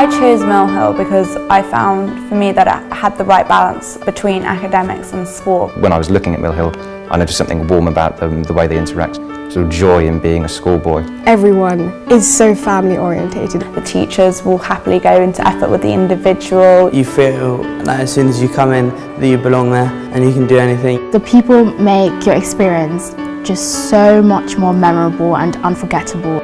I chose Mill Hill because I found for me that it had the right balance between academics and sport. When I was looking at Mill Hill, I noticed something warm about them, the way they interact. Sort of joy in being a schoolboy. Everyone is so family orientated. The teachers will happily go into effort with the individual. You feel that as soon as you come in that you belong there and you can do anything. The people make your experience just so much more memorable and unforgettable.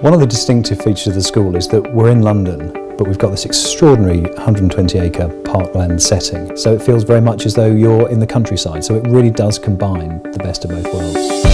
One of the distinctive features of the school is that we're in London, but we've got this extraordinary 120-acre parkland setting. So it feels very much as though you're in the countryside. So it really does combine the best of both worlds.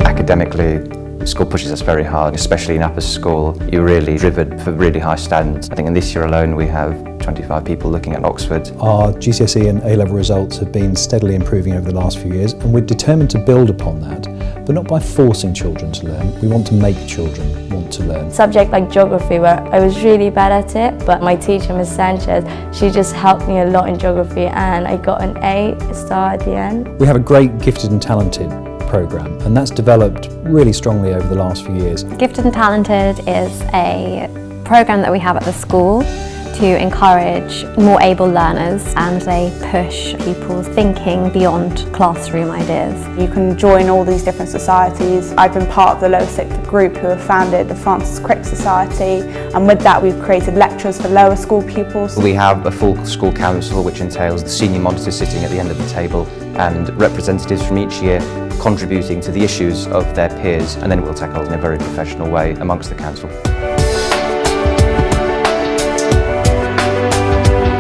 Academically, the school pushes us very hard, especially in upper school. You're really driven for really high standards. I think in this year alone we have 25 people looking at Oxford. Our GCSE and A-level results have been steadily improving over the last few years, and we're determined to build upon that, but not by forcing children to learn. We want to make children want to learn. Subject like geography, where I was really bad at it, but my teacher, Ms. Sanchez, she just helped me a lot in geography, and I got an A star at the end. We have a great gifted and talented programme, and that's developed really strongly over the last few years. Gifted and Talented is a programme that we have at the school to encourage more able learners, and they push people's thinking beyond classroom ideas. You can join all these different societies. I've been part of the Lower Sixth group who have founded the Francis Crick Society, and with that we've created lectures for lower school pupils. We have a full school council, which entails the senior monitors sitting at the end of the table and representatives from each year contributing to the issues of their peers, and then it will tackle in a very professional way amongst the council.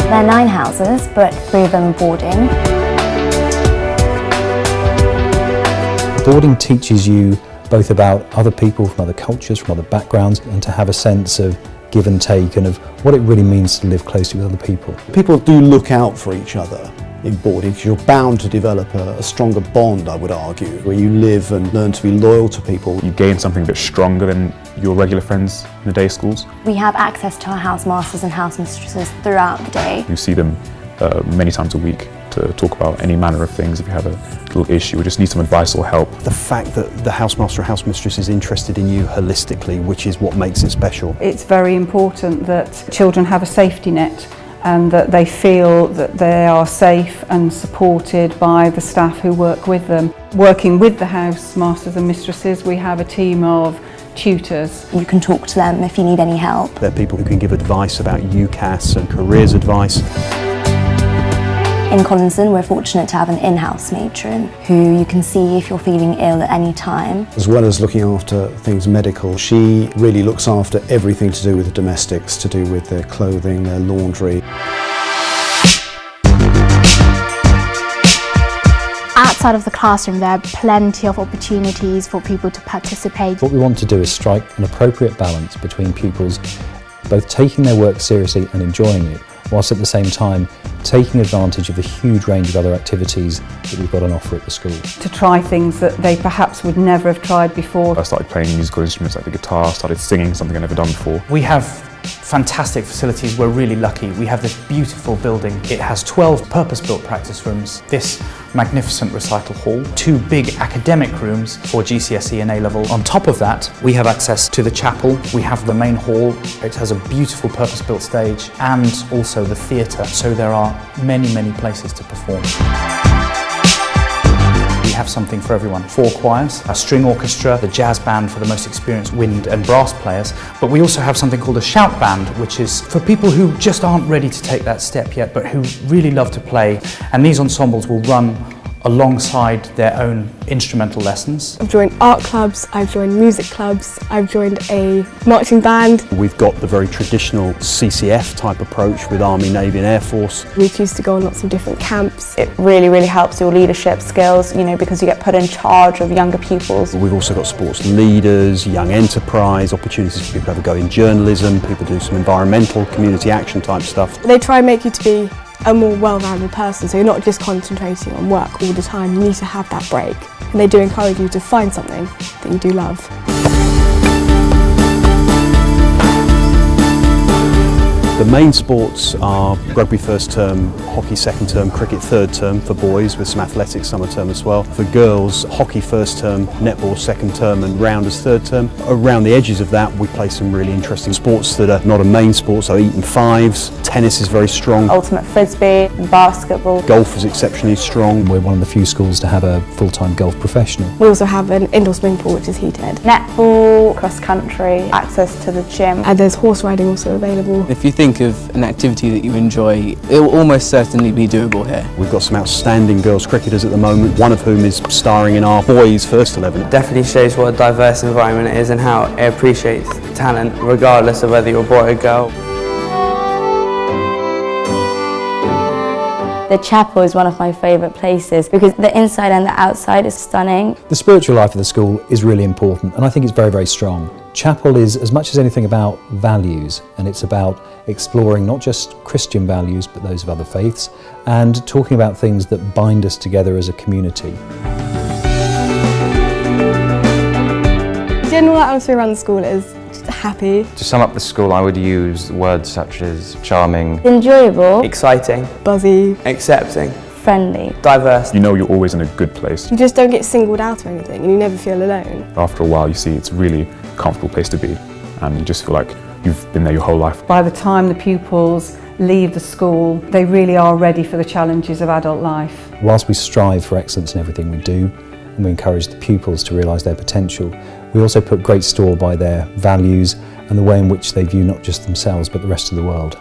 There are 9 houses, but 3 of them are boarding. Boarding teaches you both about other people from other cultures, from other backgrounds, and to have a sense of give and take and of what it really means to live closely with other people. People do look out for each other in boarding because you're bound to develop a stronger bond, I would argue, where you live and learn to be loyal to people. You gain something a bit stronger than your regular friends in the day schools. We have access to our housemasters and housemistresses throughout the day. You see them many times a week to talk about any manner of things. If you have a little issue or just need some advice or help. The fact that the housemaster or housemistress is interested in you holistically, which is what makes it special. It's very important that children have a safety net and that they feel that they are safe and supported by the staff who work with them. Working with the housemasters and mistresses, we have a team of tutors. You can talk to them if you need any help. They're people who can give advice about UCAS and careers advice. In Collinson, we're fortunate to have an in-house matron who you can see if you're feeling ill at any time. As well as looking after things medical, she really looks after everything to do with the domestics, to do with their clothing, their laundry. Outside of the classroom, there are plenty of opportunities for people to participate. What we want to do is strike an appropriate balance between pupils both taking their work seriously and enjoying it, whilst at the same time taking advantage of the huge range of other activities that we've got on offer at the school. To try things that they perhaps would never have tried before. I started playing musical instruments like the guitar, started singing, something I'd never done before. We have fantastic facilities. We're really lucky. We have this beautiful building. It has 12 purpose-built practice rooms, this magnificent recital hall, 2 big academic rooms for GCSE and A-level. On top of that, we have access to the chapel. We have the main hall. It has a beautiful purpose-built stage and also the theatre. So there are many, many places to perform. We have something for everyone. 4 choirs, a string orchestra, the jazz band for the most experienced wind and brass players, but we also have something called a shout band, which is for people who just aren't ready to take that step yet, but who really love to play. And these ensembles will run alongside their own instrumental lessons. I've joined art clubs, I've joined music clubs, I've joined a marching band. We've got the very traditional CCF type approach with Army, Navy and Air Force. We used to go on lots of different camps. It really helps your leadership skills, you know, because you get put in charge of younger pupils. We've also got sports leaders, young enterprise, opportunities for people to have a go in journalism, people do some environmental, community action type stuff. They try and make you to be a more well-rounded person, so you're not just concentrating on work all the time, you need to have that break. And they do encourage you to find something that you do love. The main sports are rugby first term, hockey second term, cricket third term for boys, with some athletics summer term as well. For girls, hockey first term, netball second term and rounders third term. Around the edges of that we play some really interesting sports that are not a main sport, so Eton Fives, tennis is very strong. Ultimate frisbee, and basketball. Golf is exceptionally strong. We're one of the few schools to have a full-time golf professional. We also have an indoor swimming pool which is heated. Netball, cross country, access to the gym. And there's horse riding also available. If you think of an activity that you enjoy, it will almost certainly be doable here. We've got some outstanding girls cricketers at the moment, one of whom is starring in our boys' first 11. It definitely shows what a diverse environment it is and how it appreciates talent regardless of whether you're a boy or girl. The chapel is one of my favourite places because the inside and the outside is stunning. The spiritual life of the school is really important, and I think it's very, very strong. Chapel is as much as anything about values, and it's about exploring not just Christian values but those of other faiths, and talking about things that bind us together as a community. The general atmosphere around the school is just happy. To sum up the school, I would use words such as charming, Enjoyable, Exciting, Buzzy. accepting, friendly. diverse. You know you're always in a good place. You just don't get singled out or anything and you never feel alone. After a while you see it's a really comfortable place to be and you just feel like you've been there your whole life. By the time the pupils leave the school, they really are ready for the challenges of adult life. Whilst we strive for excellence in everything we do, and we encourage the pupils to realise their potential, we also put great store by their values and the way in which they view not just themselves but the rest of the world.